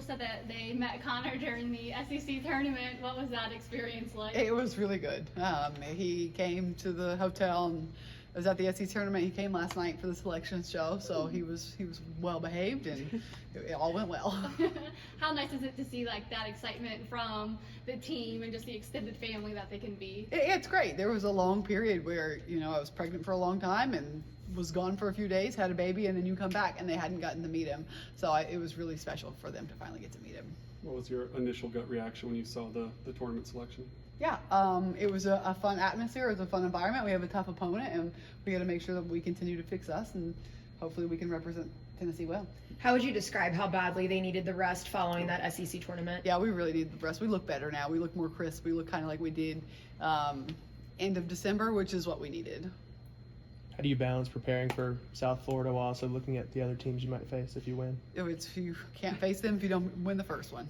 Angels said that they met Connor during the SEC tournament. What was that experience like? It was really good. He came to the hotel and was at the SEC tournament. He came last night for the selections show, so he was well behaved and it all went well. How nice is it to see like that excitement from the team and just the extended family that they can be? It's great. There was a long period where I was pregnant for a long time and was gone for a few days, had a baby, and then you come back and they hadn't gotten to meet him. So it was really special for them to finally get to meet him. What was your initial gut reaction when you saw the tournament selection? Yeah, it was a fun atmosphere. It was a fun environment. We have a tough opponent, and we got to make sure that we continue to fix us, and hopefully we can represent Tennessee well. How would you describe how badly they needed the rest following that SEC tournament? Yeah, we really need the rest. We look better now. We look more crisp. We look kind of like we did end of December, which is what we needed. How do you balance preparing for South Florida while also looking at the other teams you might face if you win? You can't face them if you don't win the first one.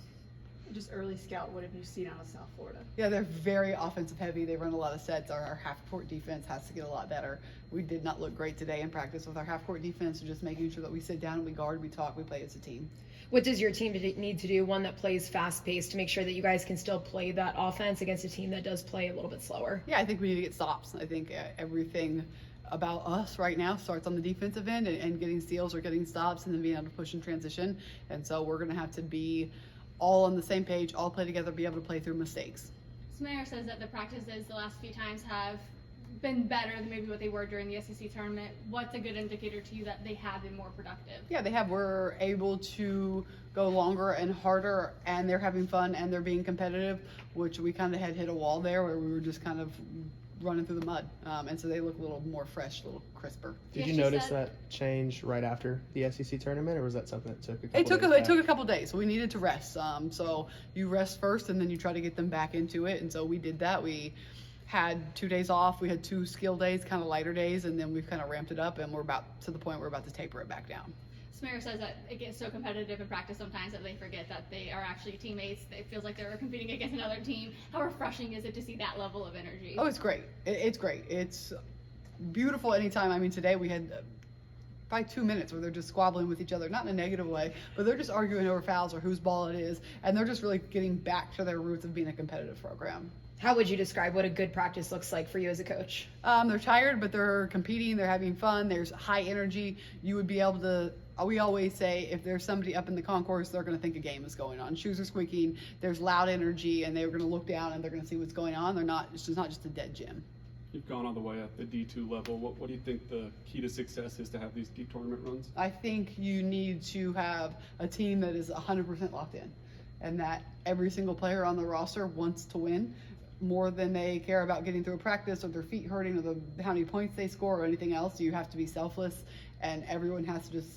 Just early scout, what have you seen out of South Florida? Yeah, they're very offensive heavy. They run a lot of sets. Our half-court defense has to get a lot better. We did not look great today in practice with our half-court defense, so just making sure that we sit down and we guard, we talk, we play as a team. What does your team need to do, one that plays fast-paced, to make sure that you guys can still play that offense against a team that does play a little bit slower? Yeah, I think we need to get stops. I think everything about us right now starts on the defensive end and getting steals or getting stops and then being able to push in transition. And so we're going to have to be all on the same page, all play together, be able to play through mistakes. Smayer says that the practices the last few times have been better than maybe what they were during the SEC tournament. What's a good indicator to you that they have been more productive? Yeah, they have. We're able to go longer and harder, and they're having fun and they're being competitive, which we kind of had hit a wall there where we were just kind of running through the mud. And so they look a little more fresh, a little crisper. Did you notice that change right after the SEC tournament, or was that something that took a couple days? It took a couple days. So we needed to rest. So you rest first and then you try to get them back into it. And so we did that. We had 2 days off. We had 2 skill days, kind of lighter days, and then we've kind of ramped it up and we're about to the point where we're about to taper it back down. Smayer says that it gets so competitive in practice sometimes that they forget that they are actually teammates. It feels like they're competing against another team. How refreshing is it to see that level of energy? Oh, it's great. It's great. It's beautiful anytime. I mean, today we had probably 2 minutes where they're just squabbling with each other, not in a negative way, but they're just arguing over fouls or whose ball it is, and they're just really getting back to their roots of being a competitive program. How would you describe what a good practice looks like for you as a coach? They're tired, but they're competing, they're having fun, there's high energy. You would be able to, we always say, if there's somebody up in the concourse, they're going to think a game is going on. Shoes are squeaking, there's loud energy, and they're going to look down and they're going to see what's going on. It's not just a dead gym. You've gone all the way at the D2 level. What do you think the key to success is to have these deep tournament runs? I think you need to have a team that is 100% locked in, and that every single player on the roster wants to win more than they care about getting through a practice or their feet hurting or how many points they score or anything else. You have to be selfless, and everyone has to just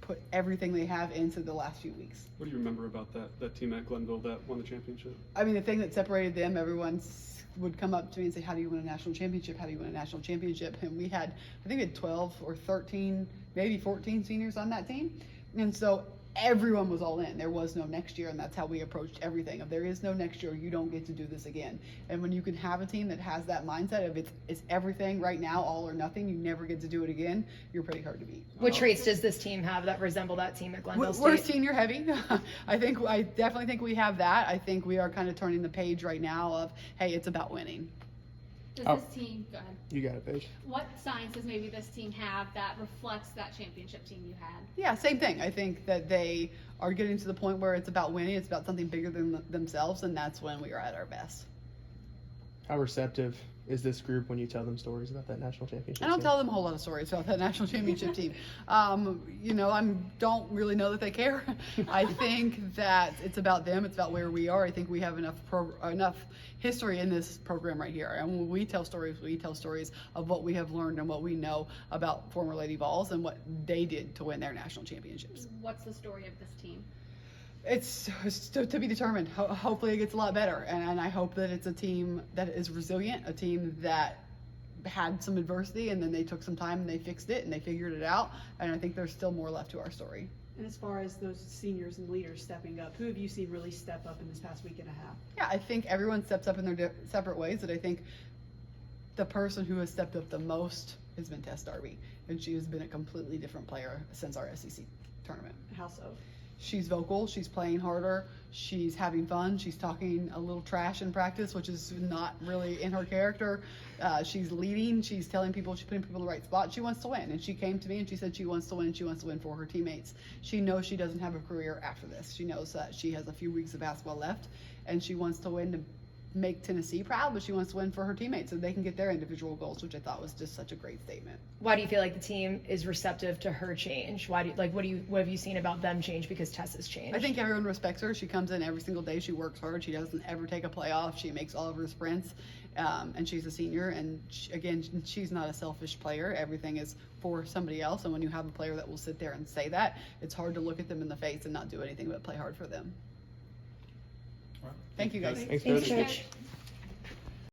put everything they have into the last few weeks. What do you remember about that team at Glenville that won the championship? I mean, the thing that separated them, everyone would come up to me and say, how do you win a national championship? How do you win a national championship? And I think we had 12 or 13, maybe 14 seniors on that team. And so everyone was all in. There was no next year, and that's how we approached everything. If there is no next year, you don't get to do this again. And when you can have a team that has that mindset of it's everything right now, all or nothing, you never get to do it again, you're pretty hard to beat. What traits does this team have that resemble that team at Glenville State? We're senior heavy. I definitely think we have that. I think we are kind of turning the page right now of, hey, it's about winning. Does this team, go ahead. You got it, Paige. What signs does maybe this team have that reflects that championship team you had? Yeah, same thing. I think that they are getting to the point where it's about winning. It's about something bigger than themselves, and that's when we are at our best. How receptive is this group when you tell them stories about that national championship? I don't team? tell them a whole lot of stories about that national championship team. I don't really know that they care. I think that it's about them. It's about where we are. I think we have enough history in this program right here. And when we tell stories of what we have learned and what we know about former Lady Vols and what they did to win their national championships. What's the story of this team? It's to be determined. Hopefully it gets a lot better, and I hope that it's a team that is resilient, a team that had some adversity and then they took some time and they fixed it and they figured it out, and I think there's still more left to our story. And as far as those seniors and leaders stepping up, who have you seen really step up in this past week and a half? Yeah, I think everyone steps up in their separate ways, and I think the person who has stepped up the most has been Tess Darby, and she has been a completely different player since our SEC tournament. How so? She's vocal, she's playing harder, she's having fun, she's talking a little trash in practice, which is not really in her character. She's leading, she's telling people, she's putting people in the right spot. She wants to win, and she came to me and she said she wants to win. She wants to win for her teammates. She knows she doesn't have a career after this. She knows that she has a few weeks of basketball left, and she wants to win to make Tennessee proud, but she wants to win for her teammates so they can get their individual goals, which I thought was just such a great statement. Why do you feel like the team is receptive to her change? Why do what have you seen about them change because Tessa's changed? I think everyone respects her. She comes in every single day. She works hard. She doesn't ever take a play off. She makes all of her sprints, and she's a senior. And again, she's not a selfish player. Everything is for somebody else. And when you have a player that will sit there and say that, it's hard to look at them in the face and not do anything but play hard for them. All right. Thank you, guys. Thanks, Thanks, Coach. Coach.